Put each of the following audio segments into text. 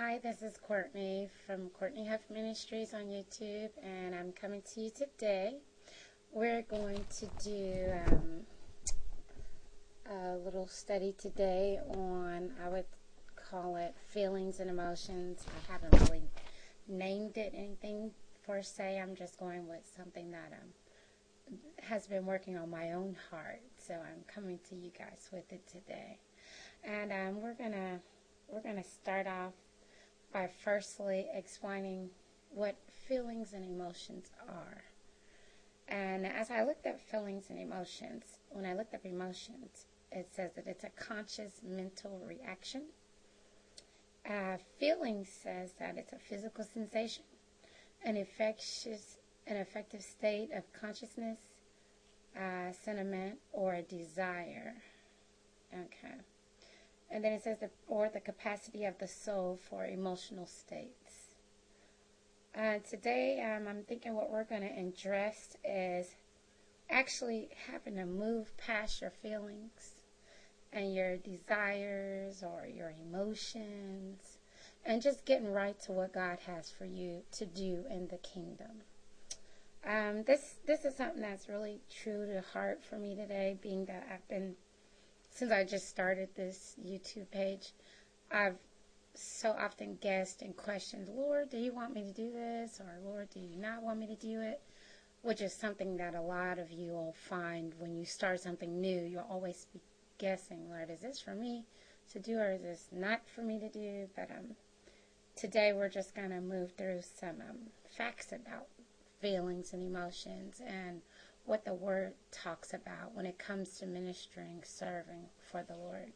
Hi, this is Courtney from CourtneeHuffMinistries on YouTube, and I'm coming to you today. We're going to do a little study today on, I would call it feelings and emotions. I haven't really named it anything per se. I'm just going with something that has been working on my own heart. So I'm coming to you guys with it today. And we're gonna start off by firstly explaining what feelings and emotions are. And as I looked at feelings and emotions, when I looked up emotions, it says that it's a conscious mental reaction. Feeling says that it's a physical sensation, an effective state of consciousness, sentiment, or a desire. Okay. And then it says or the capacity of the soul for emotional states. Today, I'm thinking what we're going to address is actually having to move past your feelings and your desires or your emotions and just getting right to what God has for you to do in the kingdom. This is something that's really true to heart for me today, being that since I just started this YouTube page, I've so often guessed and questioned, Lord, do you want me to do this? Or Lord, do you not want me to do it? Which is something that a lot of you will find when you start something new. You'll always be guessing, Lord, is this for me to do or is this not for me to do? But today we're just going to move through some facts about feelings and emotions and what the Word talks about when it comes to ministering, serving for the Lord.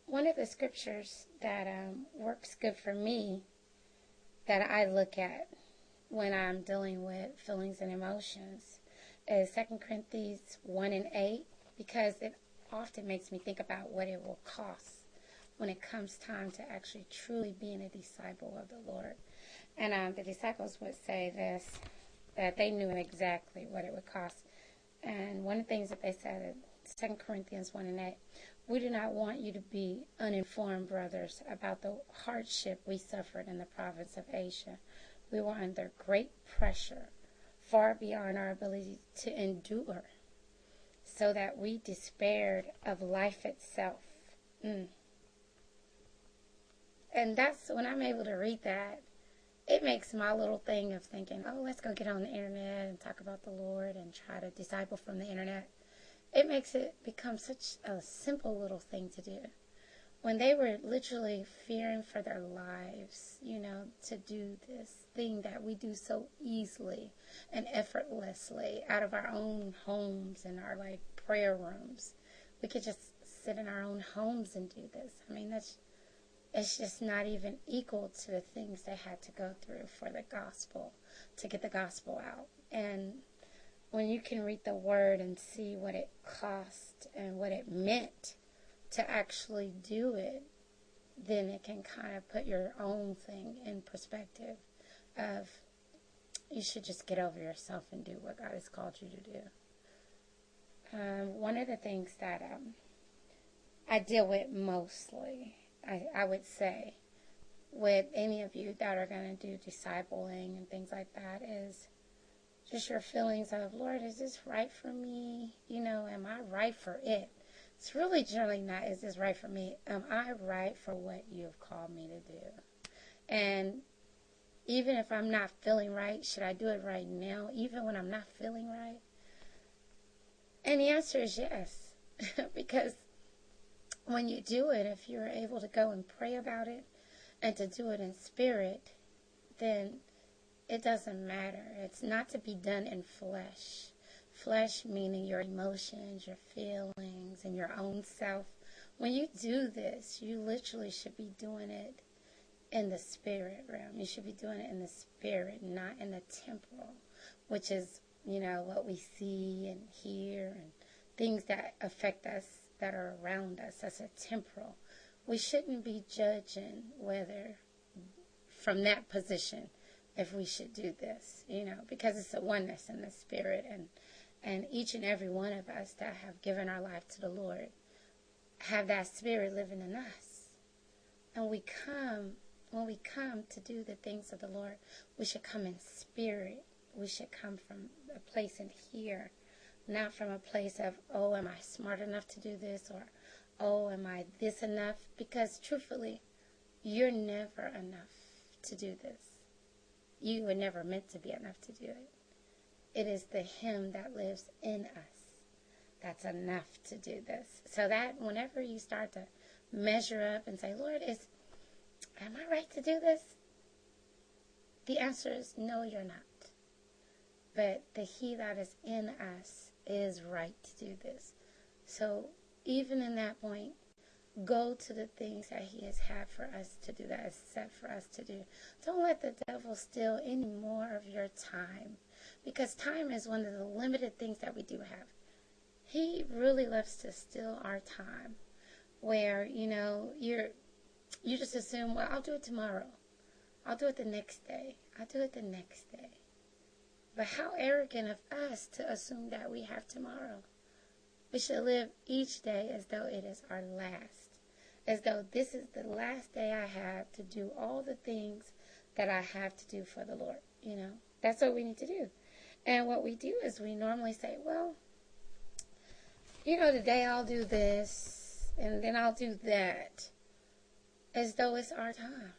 One of the scriptures that works good for me that I look at when I'm dealing with feelings and emotions is 2 Corinthians 1:8, because it often makes me think about what it will cost when it comes time to actually truly being a disciple of the Lord. And the disciples would say this, that they knew exactly what it would cost. And one of the things that they said in 2 Corinthians 1:8, we do not want you to be uninformed, brothers, about the hardship we suffered in the province of Asia. We were under great pressure, far beyond our ability to endure, so that we despaired of life itself. And that's when I'm able to read that, it makes my little thing of thinking, oh, let's go get on the internet and talk about the Lord and try to disciple from the internet. It makes it become such a simple little thing to do. When they were literally fearing for their lives, to do this thing that we do so easily and effortlessly out of our own homes and our prayer rooms. We could just sit in our own homes and do this. I mean, it's just not even equal to the things they had to go through for the gospel, to get the gospel out. And when you can read the Word and see what it cost and what it meant to actually do it, then it can kind of put your own thing in perspective of you should just get over yourself and do what God has called you to do. One of the things that I deal with mostly, I would say, with any of you that are going to do discipling and things like that, is just your feelings of, Lord, is this right for me? Am I right for it? It's really generally not, is this right for me? Am I right for what you have called me to do? And even if I'm not feeling right, should I do it right now, even when I'm not feeling right? And the answer is yes, because when you do it, if you're able to go and pray about it and to do it in spirit, then it doesn't matter. It's not to be done in flesh. Flesh meaning your emotions, your feelings, and your own self. When you do this, you literally should be doing it in the spirit realm. You should be doing it in the spirit, not in the temporal, which is, what we see and hear and things that affect us, that are around us. That's a temporal. We shouldn't be judging whether from that position if we should do this, because it's a oneness in the spirit, and each and every one of us that have given our life to the Lord have that spirit living in us. And when we come to do the things of the Lord, we should come in spirit. We should come from a place in here, not from a place of, oh, am I smart enough to do this? Or, oh, am I this enough? Because truthfully, you're never enough to do this. You were never meant to be enough to do it. It is the Him that lives in us that's enough to do this. So that whenever you start to measure up and say, Lord, am I right to do this? The answer is no, you're not. But the He that is in us is right to do this. So even in that point, go to the things that He has had for us to do, that is set for us to do. Don't let the devil steal any more of your time, because time is one of the limited things that we do have. He really loves to steal our time, where, you just assume, well, I'll do it tomorrow. I'll do it the next day. I'll do it the next day. But how arrogant of us to assume that we have tomorrow. We should live each day as though it is our last. As though this is the last day I have to do all the things that I have to do for the Lord. That's what we need to do. And what we do is we normally say, well, today I'll do this and then I'll do that. As though it's our time,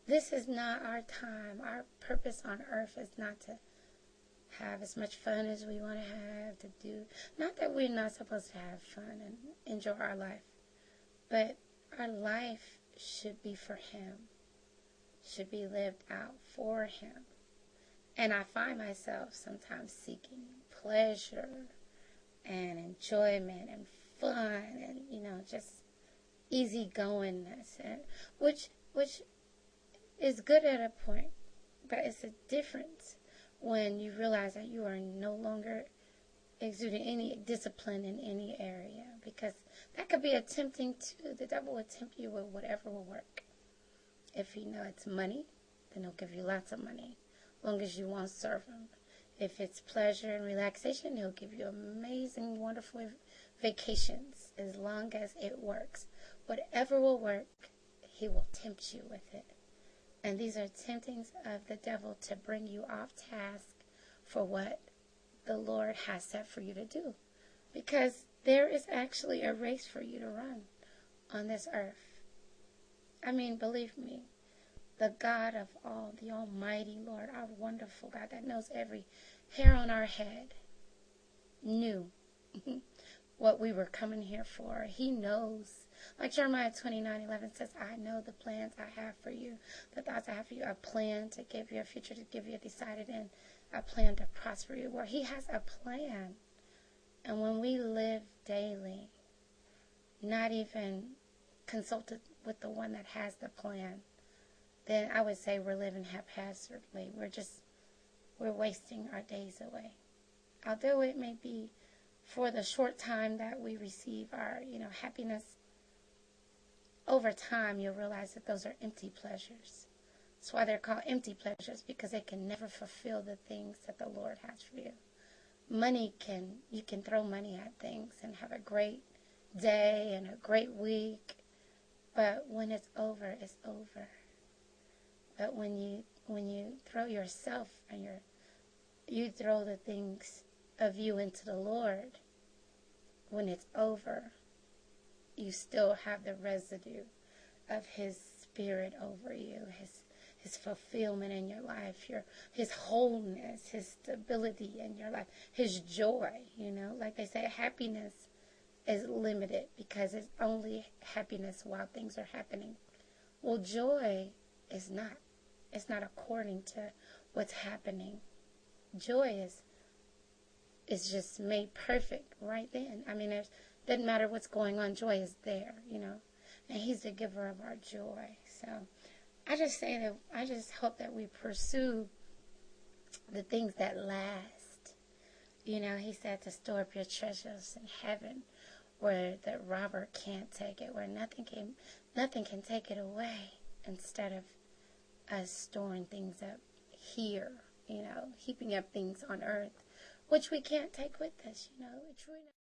This is not our time. Our purpose on earth is not to have as much fun as we want to have, to do. Not that we're not supposed to have fun and enjoy our life, but our life should be for Him, should be lived out for Him. And I find myself sometimes seeking pleasure and enjoyment and fun and, just easygoingness, and which is good at a point, but it's a difference when you realize that you are no longer exuding any discipline in any area, because that could be tempting too. The devil will tempt you with whatever will work. If it's money, then he'll give you lots of money, as long as you won't serve him. If it's pleasure and relaxation, he'll give you amazing, wonderful vacations, as long as it works. Whatever will work, he will tempt you with it. And these are temptings of the devil to bring you off task for what the Lord has set for you to do. Because there is actually a race for you to run on this earth. I mean, believe me, the God of all, the Almighty Lord, our wonderful God that knows every hair on our head, knew what we were coming here for. He knows. Like Jeremiah 29:11 says, I know the plans I have for you, the thoughts I have for you, a plan to give you a future, to give you a decided end, a plan to prosper you. Where He has a plan. And when we live daily, not even consulted with the one that has the plan, then I would say we're living haphazardly. We're wasting our days away. Although it may be for the short time that we receive our, happiness, over time you'll realize that those are empty pleasures. That's why they're called empty pleasures, because they can never fulfill the things that the Lord has for you. You can throw money at things and have a great day and a great week, but when it's over, it's over. But when you throw yourself and you throw the things of you into the Lord, when it's over, you still have the residue of His Spirit over you, His fulfillment in your life, His wholeness, His stability in your life, His joy. Like they say, happiness is limited because it's only happiness while things are happening. Well, joy is not. It's not according to what's happening. Joy is just made perfect right then. I mean, it doesn't matter what's going on. Joy is there, and He's the giver of our joy. So I just hope that we pursue the things that last. He said to store up your treasures in heaven, where the robber can't take it, where nothing can take it away, instead of us storing things up here, heaping up things on earth, which we can't take with us, It's really not